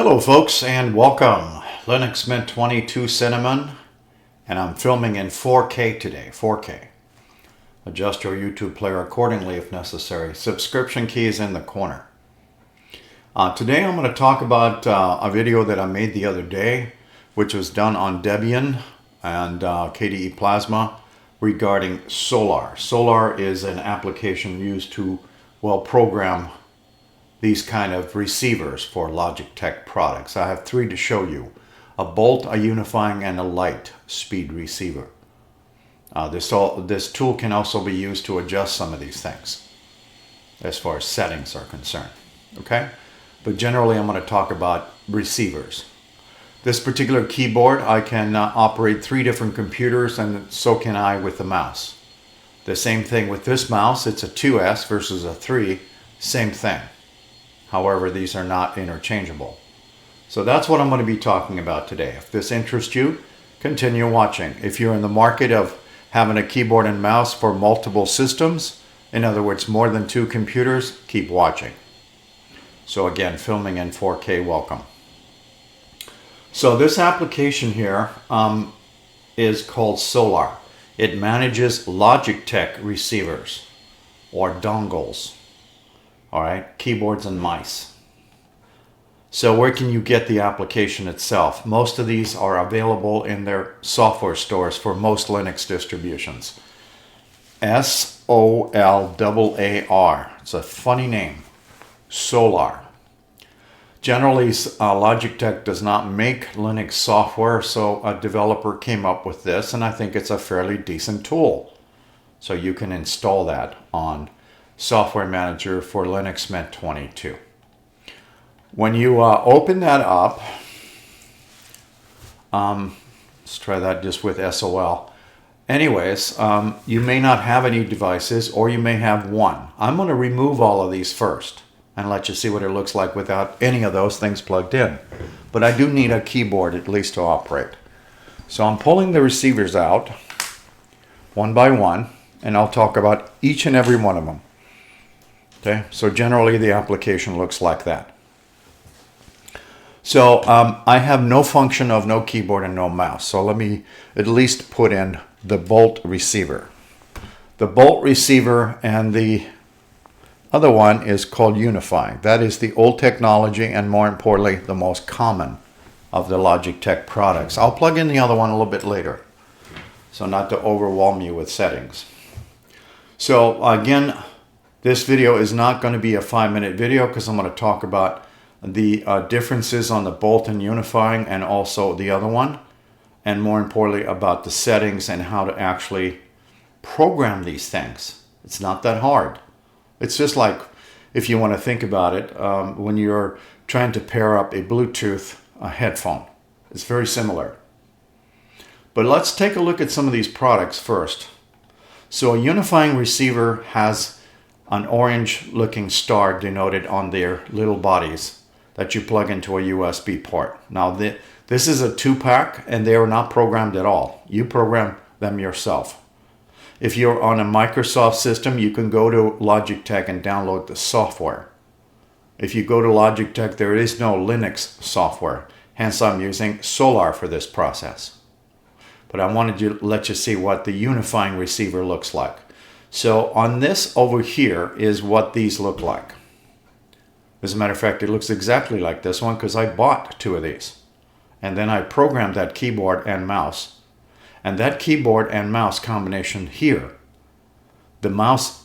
Hello folks and welcome. Linux Mint 22 Cinnamon, and I'm filming in 4K today, 4K. Adjust your YouTube player accordingly if necessary. Subscription key is in the corner. Today I'm going to talk about a video that I made the other day, which was done on Debian and KDE Plasma regarding Solaar. Solaar is an application used to, program these kind of receivers for Logitech products. I have three to show you: a bolt, a unifying, and a light speed receiver. This tool can also be used to adjust some of these things as far as settings are concerned. Okay, but generally I'm going to talk about receivers. This particular keyboard, I can operate three different computers, and so can I with the mouse. The same thing with this mouse. It's a 2S versus a 3, same thing. However, these are not interchangeable. So that's what I'm going to be talking about today. If this interests you, continue watching. If you're in the market of having a keyboard and mouse for multiple systems, in other words, more than two computers, keep watching. So again, filming in 4K, welcome. So this application here is called Solaar. It manages Logitech receivers or dongles. All right, keyboards and mice. So where can you get the application itself? Most of these are available in their software stores for most Linux distributions. Solaar. It's a funny name. Solaar. Generally, Logitech does not make Linux software, so a developer came up with this, and I think it's a fairly decent tool. So you can install that on Software Manager for Linux Mint 22. When you open that up, let's try that just with SOL. Anyways, you may not have any devices, or you may have one. I'm going to remove all of these first and let you see what it looks like without any of those things plugged in. But I do need a keyboard at least to operate. So I'm pulling the receivers out one by one, and I'll talk about each and every one of them. Okay, so generally the application looks like that. So I have no function of no keyboard and no mouse. So let me at least put in the bolt receiver. The bolt receiver and the other one is called unifying. That is the old technology, and more importantly, the most common of the Logitech products. I'll plug in the other one a little bit later, so not to overwhelm you with settings. So again, this video is not going to be a 5-minute video because I'm going to talk about the differences on the bolt and unifying, and also the other one, and more importantly about the settings and how to actually program these things. It's not that hard. It's just like, if you want to think about it, when you're trying to pair up a Bluetooth headphone. It's very similar. But let's take a look at some of these products first. So a unifying receiver has an orange looking star denoted on their little bodies that you plug into a USB port. Now this is a 2-pack, and they are not programmed at all. You program them yourself. If you're on a Microsoft system, you can go to Logitech and download the software. If you go to Logitech, there is no Linux software. Hence, I'm using Solaar for this process. But I wanted to let you see what the unifying receiver looks like. So on this over here is what these look like. As a matter of fact, it looks exactly like this one because I bought 2 of these. And then I programmed that keyboard and mouse. And that keyboard and mouse combination here, the mouse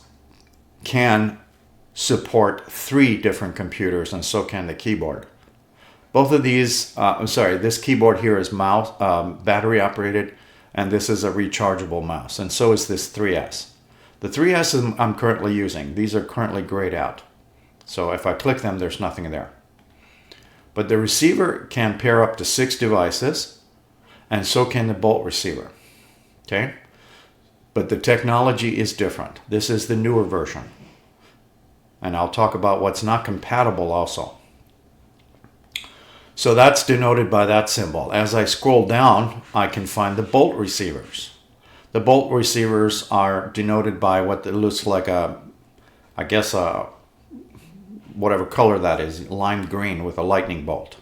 can support 3 different computers, and so can the keyboard. Both of these, this keyboard here is mouse battery operated, and this is a rechargeable mouse, and so is this 3S. The 3S I'm currently using. These are currently grayed out. So if I click them, there's nothing there. But the receiver can pair up to 6 devices, and so can the bolt receiver. Okay? But the technology is different. This is the newer version. And I'll talk about what's not compatible also. So that's denoted by that symbol. As I scroll down, I can find the bolt receivers. The bolt receivers are denoted by what looks like whatever color that is, lime green with a lightning bolt.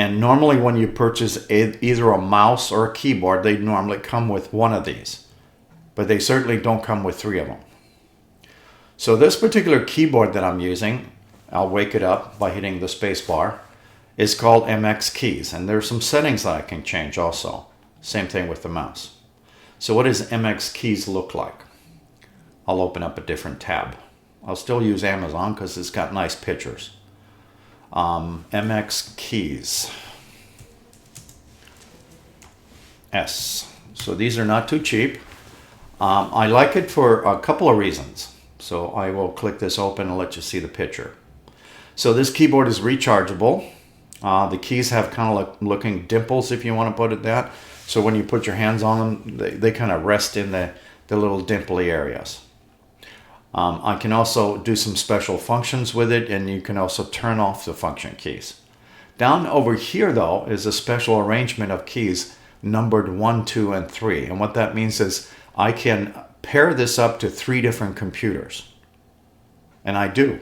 And normally when you purchase either a mouse or a keyboard, they normally come with one of these. But they certainly don't come with 3 of them. So this particular keyboard that I'm using, I'll wake it up by hitting the space bar, is called MX Keys. And there's some settings that I can change also. Same thing with the mouse. So what does MX Keys look like? I'll open up a different tab. I'll still use Amazon because it's got nice pictures. MX Keys. S. So these are not too cheap. I like it for a couple of reasons. So I will click this open and let you see the picture. So this keyboard is rechargeable. The keys have kind of like looking dimples, if you want to put it that. So when you put your hands on them, they kind of rest in the little dimply areas. I can also do some special functions with it, and you can also turn off the function keys. Down over here, though, is a special arrangement of keys numbered 1, 2, and 3. And what that means is I can pair this up to 3 different computers. And I do.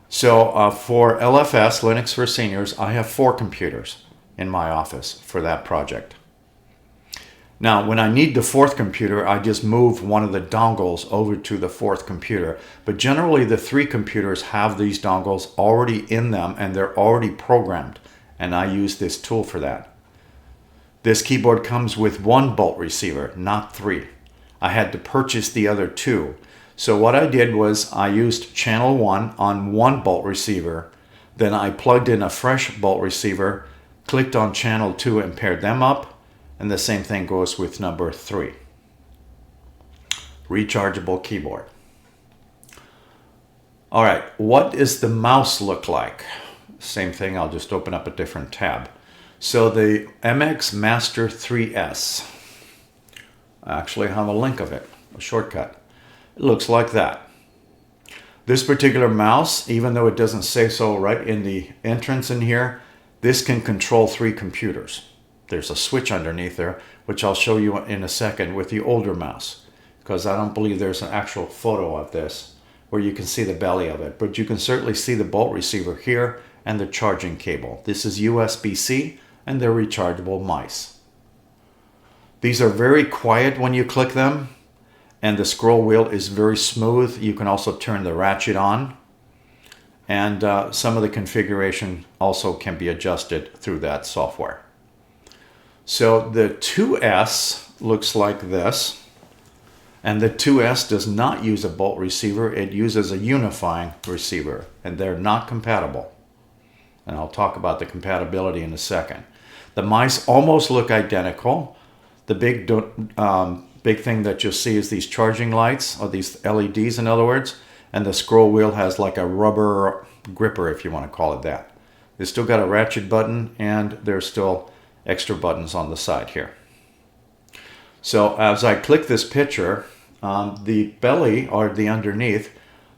So for LFS, Linux for Seniors, I have 4 computers in my office for that project. Now, when I need the 4th computer, I just move one of the dongles over to the 4th computer. But generally, the 3 computers have these dongles already in them, and they're already programmed. And I use this tool for that. This keyboard comes with 1 bolt receiver, not 3. I had to purchase the other 2. So what I did was I used channel 1 on 1 bolt receiver. Then I plugged in a fresh bolt receiver, clicked on channel 2 and paired them up. And the same thing goes with number 3. Rechargeable keyboard. All right, what does the mouse look like? Same thing, I'll just open up a different tab. So the MX Master 3S. I actually have a link of it, a shortcut. It looks like that. This particular mouse, even though it doesn't say so right in the entrance in here, this can control 3 computers. There's a switch underneath there, which I'll show you in a second with the older mouse, because I don't believe there's an actual photo of this where you can see the belly of it. But you can certainly see the bolt receiver here and the charging cable. This is USB-C, and they're rechargeable mice. These are very quiet when you click them, and the scroll wheel is very smooth. You can also turn the ratchet on, and some of the configuration also can be adjusted through that software. So the 2S looks like this, and the 2S does not use a bolt receiver. It uses a unifying receiver, and they're not compatible. And I'll talk about the compatibility in a second. The mice almost look identical. The big thing that you'll see is these charging lights, or these LEDs in other words, and the scroll wheel has like a rubber gripper, if you want to call it that. It's still got a ratchet button, and there's still extra buttons on the side here. So as I click this picture, the belly or the underneath,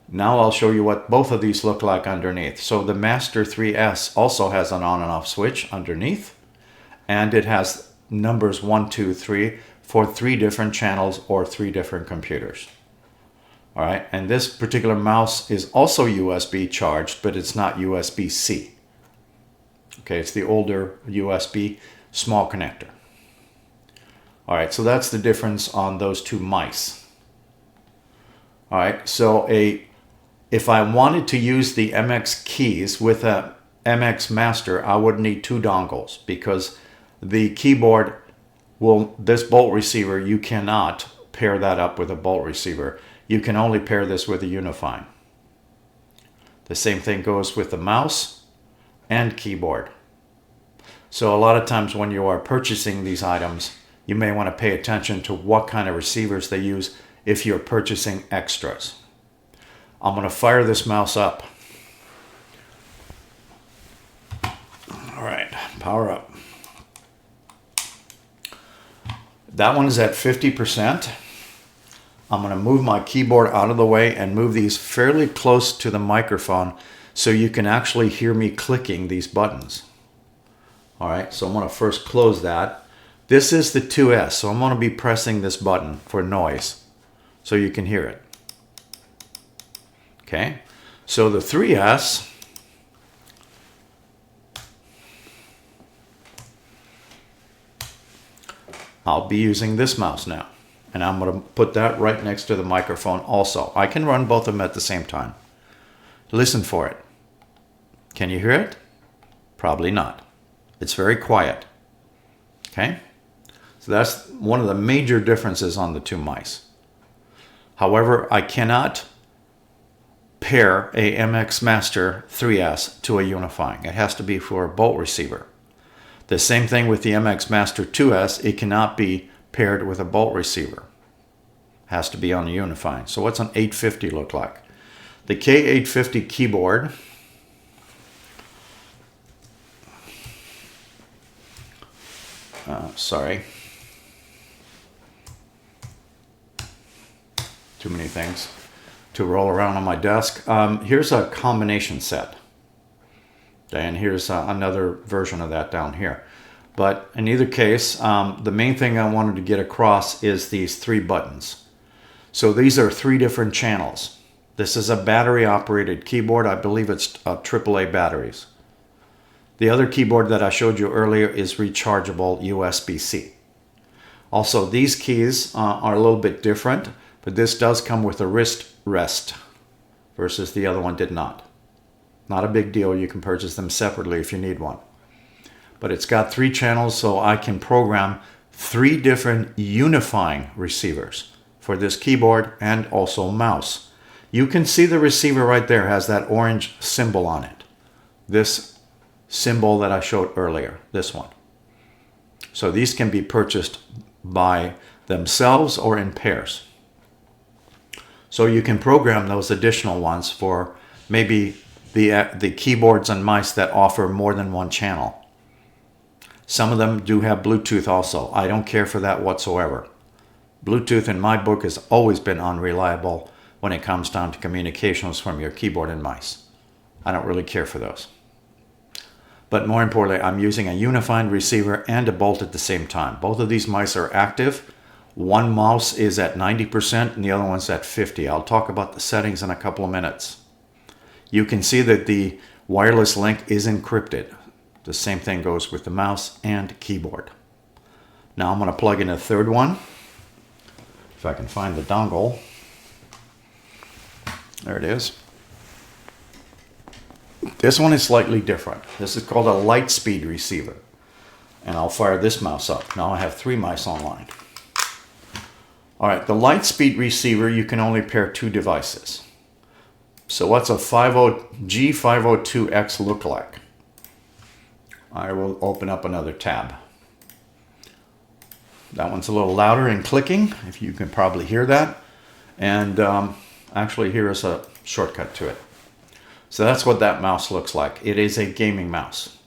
now I'll show you what both of these look like underneath. So the Master 3S also has an on and off switch underneath, and it has numbers 1, 2, 3 for 3 different channels or 3 different computers. All right, and this particular mouse is also USB charged, but it's not USB-C. Okay, it's the older USB small connector. All right, so that's the difference on those 2 mice. All right, so if I wanted to use the MX keys with a MX Master, I would need 2 dongles, because the keyboard this bolt receiver, you cannot pair that up with a bolt receiver. You can only pair this with a unifying. The same thing goes with the mouse and keyboard. So a lot of times when you are purchasing these items, you may want to pay attention to what kind of receivers they use if you're purchasing extras. I'm going to fire this mouse up. All right, power up. That one is at 50%. I'm going to move my keyboard out of the way and move these fairly close to the microphone so you can actually hear me clicking these buttons. All right, so I'm going to first close that. This is the 2S, so I'm going to be pressing this button for noise so you can hear it. Okay, so the 3S, I'll be using this mouse now. And I'm going to put that right next to the microphone also. I can run both of them at the same time. Listen for it. Can you hear it? Probably not. It's very quiet. Okay? So that's one of the major differences on the two mice. However, I cannot pair a MX Master 3S to a unifying. It has to be for a bolt receiver. The same thing with the MX Master 2S. It cannot be paired with a bolt receiver. Has to be on a unifying. So what's an 850 look like? The K850 keyboard sorry. Too many things to roll around on my desk. Here's a combination set. And here's another version of that down here. But in either case, the main thing I wanted to get across is these 3 buttons. So these are 3 different channels. This is a battery-operated keyboard. I believe it's AAA batteries. The other keyboard that I showed you earlier is rechargeable USB-C. Also, these keys are a little bit different, but this does come with a wrist rest versus the other one did not. Not a big deal. You can purchase them separately if you need one. But it's got 3 channels, so I can program 3 different unifying receivers for this keyboard and also mouse. You can see the receiver right there has that orange symbol on it. This symbol that I showed earlier, this one. So these can be purchased by themselves or in pairs. So you can program those additional ones for maybe the keyboards and mice that offer more than 1 channel. Some of them do have Bluetooth also. I don't care for that whatsoever. Bluetooth in my book has always been unreliable when it comes down to communications from your keyboard and mice. I don't really care for those. But more importantly, I'm using a unified receiver and a bolt at the same time. Both of these mice are active. One mouse is at 90% and the other one's at 50%. I'll talk about the settings in a couple of minutes. You can see that the wireless link is encrypted. The same thing goes with the mouse and keyboard. Now I'm going to plug in a third one. If I can find the dongle. There it is. This one is slightly different. This is called a light speed receiver. And I'll fire this mouse up. Now I have 3 mice online. All right, the light speed receiver, you can only pair 2 devices. So what's a G502X look like? I will open up another tab. That one's a little louder and clicking, if you can probably hear that. And actually here is a shortcut to it. So that's what that mouse looks like. It is a gaming mouse.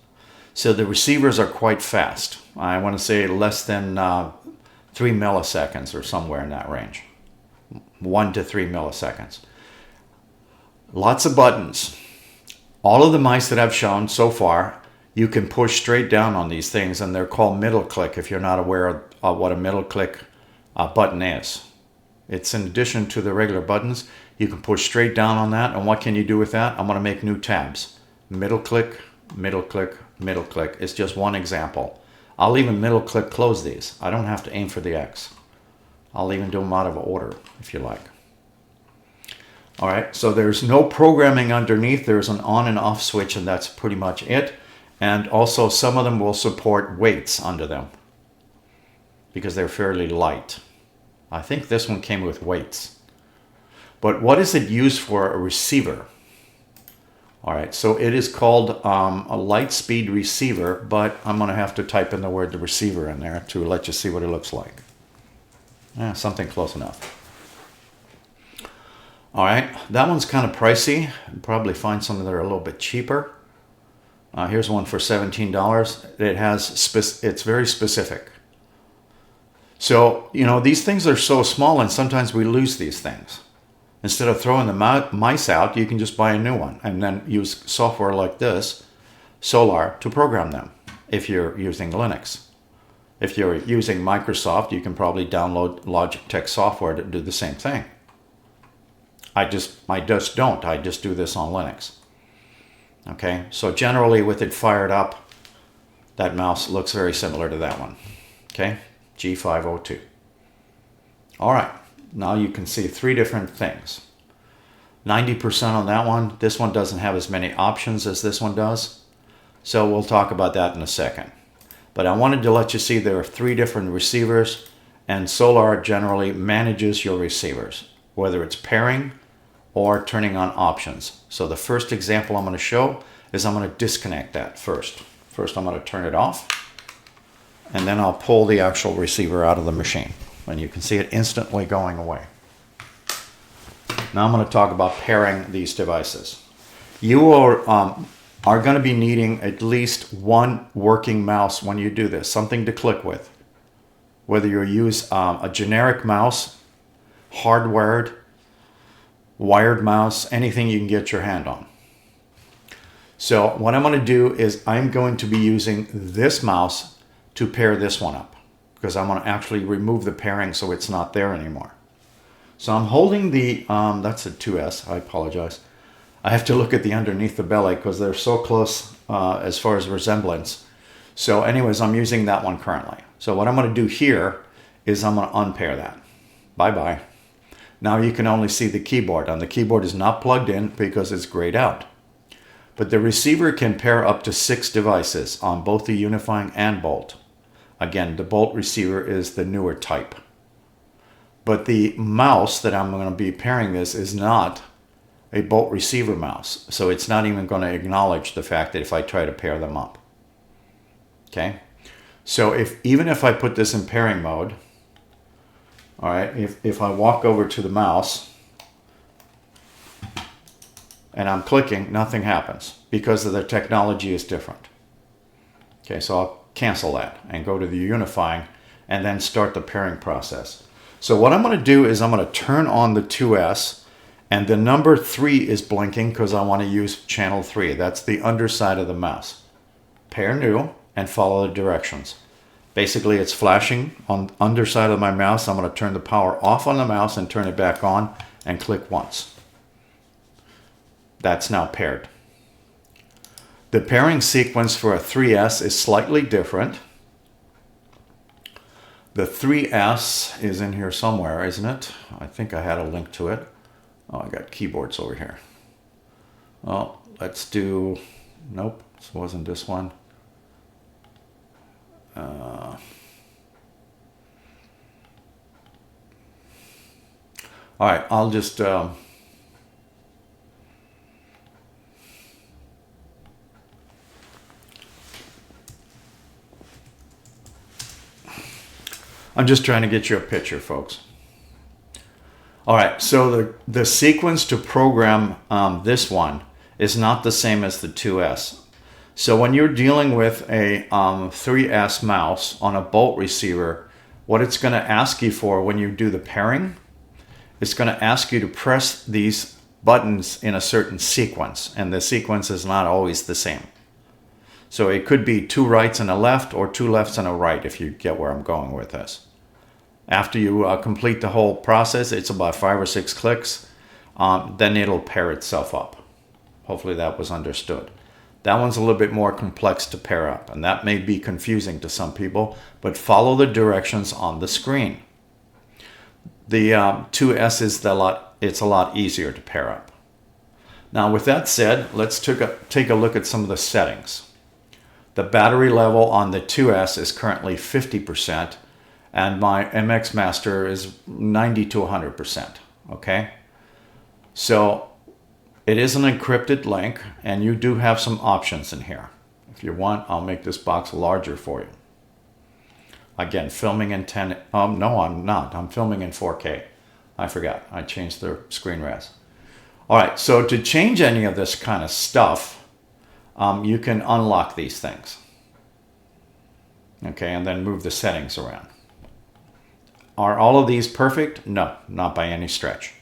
So the receivers are quite fast. I want to say less than 3 milliseconds or somewhere in that range. 1 to 3 milliseconds. Lots of buttons. All of the mice that I've shown so far, you can push straight down on these things, and they're called middle click if you're not aware of what a middle click button is. It's in addition to the regular buttons. You can push straight down on that, and what can you do with that? I'm going to make new tabs. Middle click, middle click, middle click. It's just one example. I'll even middle click close these. I don't have to aim for the X. I'll even do them out of order if you like. All right, so there's no programming underneath. There's an on and off switch, and that's pretty much it. And also some of them will support weights under them because they're fairly light. I think this one came with weights. But what is it used for? A receiver. All right, so it is called a light speed receiver, but I'm going to have to type in the word the receiver in there to let you see what it looks like. Something close enough. All right, that one's kind of pricey. You'll probably find some that are a little bit cheaper. Here's one for $17. It's very specific. So, you know, these things are so small and sometimes we lose these things. Instead of throwing the mice out, you can just buy a new one and then use software like this, Solaar, to program them if you're using Linux. If you're using Microsoft, you can probably download Logitech software to do the same thing. I just don't. I just do this on Linux. Okay, so generally with it fired up, that mouse looks very similar to that one. Okay, G502. All right, now you can see three different things. 90% on that one. This one doesn't have as many options as this one does. So we'll talk about that in a second. But I wanted to let you see there are three different receivers, and Solaar generally manages your receivers, whether it's pairing or turning on options. So the first example I'm going to show is I'm going to disconnect that first. First I'm going to turn it off, and then I'll pull the actual receiver out of the machine. And you can see it instantly going away. Now I'm going to talk about pairing these devices. You are going to be needing at least one working mouse when you do this, something to click with. Whether you use a generic mouse, hardwired, wired mouse, anything you can get your hand on. So what I'm going to do is I'm going to be using this mouse to pair this one up, because I'm going to actually remove the pairing so it's not there anymore. So I'm holding the, that's a 2S, I apologize. I have to look at the underneath the belly because they're so close as far as resemblance. So anyways, I'm using that one currently. So what I'm going to do here is I'm going to unpair that. Bye-bye. Now you can only see the keyboard, and the keyboard is not plugged in because it's grayed out. But the receiver can pair up to 6 devices on both the unifying and bolt. Again, the bolt receiver is the newer type. But the mouse that I'm going to be pairing this is not a bolt receiver mouse. So it's not even going to acknowledge the fact that if I try to pair them up. Okay? So even if I put this in pairing mode, all right, if I walk over to the mouse and I'm clicking, nothing happens because the technology is different. Okay, so I'll cancel that and go to the unifying and then start the pairing process. So what I'm going to do is I'm going to turn on the 2S, and the number 3 is blinking because I want to use channel 3. That's the underside of the mouse. Pair new and follow the directions. Basically it's flashing on the underside of my mouse. I'm going to turn the power off on the mouse and turn it back on and click once. That's now paired. The pairing sequence for a 3S is slightly different. The 3S is in here somewhere, isn't it? I think I had a link to it. Oh, I got keyboards over here. Well, let's do, nope, this wasn't this one. All right, I'll just, I'm just trying to get you a picture, folks. All right, so the sequence to program this one is not the same as the 2S. So when you're dealing with a 3S mouse on a bolt receiver, what it's going to ask you for when you do the pairing, it's going to ask you to press these buttons in a certain sequence, and the sequence is not always the same. So it could be 2 rights and a left, or 2 lefts and a right, if you get where I'm going with this. After you complete the whole process, it's about 5 or 6 clicks, then it'll pair itself up. Hopefully that was understood. That one's a little bit more complex to pair up, and that may be confusing to some people, but follow the directions on the screen. The 2S is it's a lot easier to pair up. Now with that said, let's take a look at some of the settings. The battery level on the 2S is currently 50%, and my MX Master is 90 to 100%, okay? So it is an encrypted link, and you do have some options in here. If you want, I'll make this box larger for you. Again, filming in 10, no, I'm not. I'm filming in 4K. I forgot, I changed the screen res. All right, so to change any of this kind of stuff, you can unlock these things. Okay, and then move the settings around. Are all of these perfect? No, not by any stretch.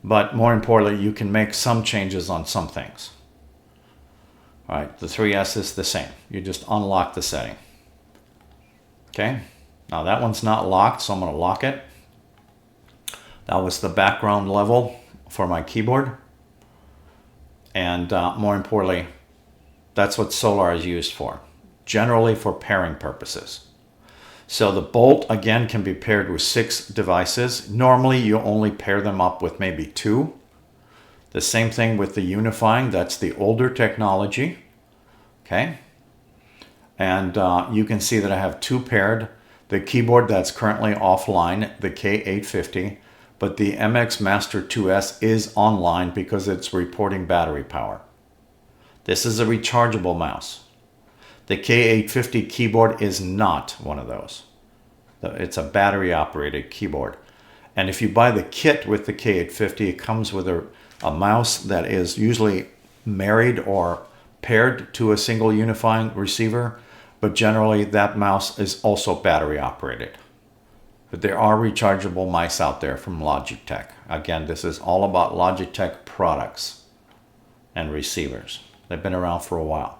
But more importantly, you can make some changes on some things. All right, the 3S is the same. You just unlock the setting. Okay, now that one's not locked, so I'm going to lock it. That was the background level for my keyboard. And more importantly, that's what Solaar is used for, generally for pairing purposes. So the bolt, again, can be paired with 6 devices. Normally, you only pair them up with maybe 2. The same thing with the unifying. That's the older technology. Okay. And you can see that I have 2 paired. The keyboard that's currently offline, the K850, but the MX Master 2S is online because it's reporting battery power. This is a rechargeable mouse. The K850 keyboard is not one of those. It's a battery operated keyboard. And if you buy the kit with the K850, it comes with a mouse that is usually married or paired to a single unifying receiver, but generally that mouse is also battery operated. But there are rechargeable mice out there from Logitech. Again, this is all about Logitech products and receivers. They've been around for a while.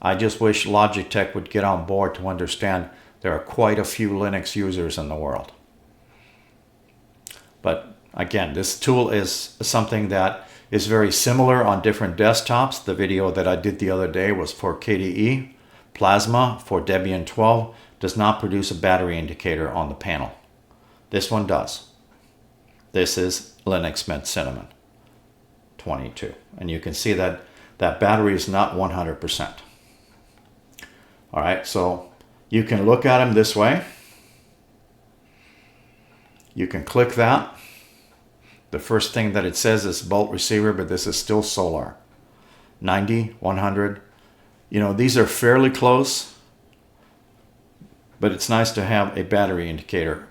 I just wish Logitech would get on board to understand there are quite a few Linux users in the world. But again, this tool is something that is very similar on different desktops. The video that I did the other day was for KDE. Plasma for Debian 12 does not produce a battery indicator on the panel. This one does. This is Linux Mint Cinnamon 22. And you can see that that battery is not 100%. All right, so you can look at them this way. You can click that. The first thing that it says is bolt receiver, but this is still Solaar. 90, 100. You know, these are fairly close, but it's nice to have a battery indicator.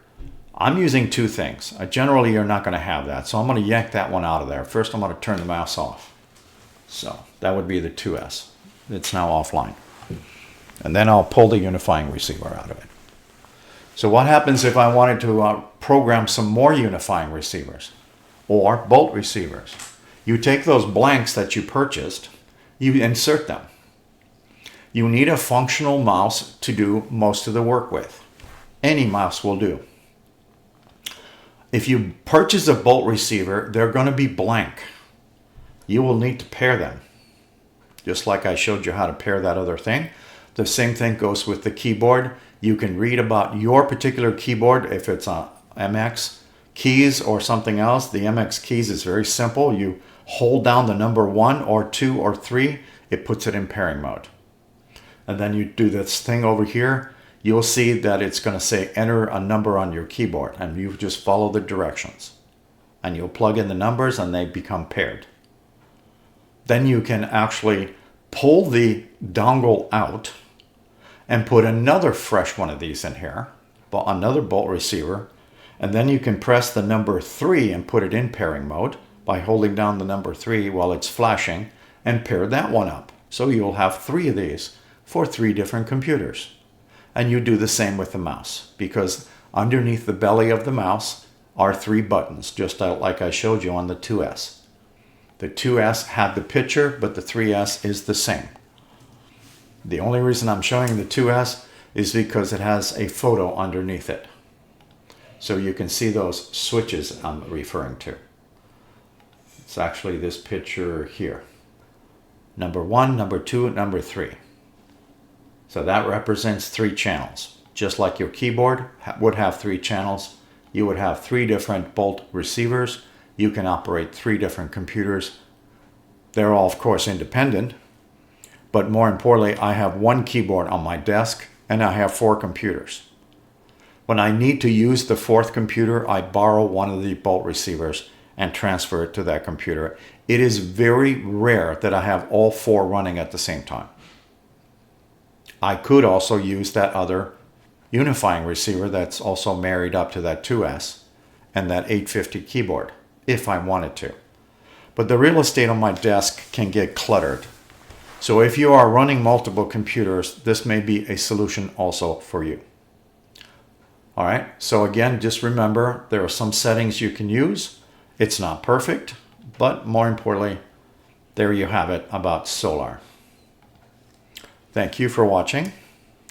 I'm using 2 things. Generally, you're not going to have that, so I'm going to yank that one out of there. First, I'm going to turn the mouse off. So that would be the 2S. It's now offline. And then I'll pull the unifying receiver out of it. So what happens if I wanted to program some more unifying receivers or bolt receivers? You take those blanks that you purchased, you insert them. You need a functional mouse to do most of the work with. Any mouse will do. If you purchase a bolt receiver, they're going to be blank. You will need to pair them. Just like I showed you how to pair that other thing. The same thing goes with the keyboard. You can read about your particular keyboard if it's a MX keys or something else. The MX keys is very simple. You hold down the number 1 or 2 or 3, it puts it in pairing mode. And then you do this thing over here. You'll see that it's going to say enter a number on your keyboard, and you just follow the directions. And you'll plug in the numbers and they become paired. Then you can actually pull the dongle out and put another fresh one of these in here, another bolt receiver, and then you can press the number 3 and put it in pairing mode by holding down the number 3 while it's flashing and pair that one up. So you'll have 3 of these for 3 different computers. And you do the same with the mouse, because underneath the belly of the mouse are 3 buttons, just like I showed you on the 2S. The 2S had the picture, but the 3S is the same. The only reason I'm showing the 2S is because it has a photo underneath it. So you can see those switches I'm referring to. It's actually this picture here. Number 1, number 2, and number 3. So that represents 3 channels. Just like your keyboard would have 3 channels, you would have 3 different bolt receivers. You can operate 3 different computers. They're all, of course, independent. But more importantly, I have 1 keyboard on my desk and I have 4 computers. When I need to use the 4th computer, I borrow one of the bolt receivers and transfer it to that computer. It is very rare that I have all 4 running at the same time. I could also use that other unifying receiver that's also married up to that 2S and that 850 keyboard if I wanted to. But the real estate on my desk can get cluttered. So if you are running multiple computers, this may be a solution also for you. All right, so again, just remember there are some settings you can use. It's not perfect, but more importantly, there you have it about Solaar. Thank you for watching.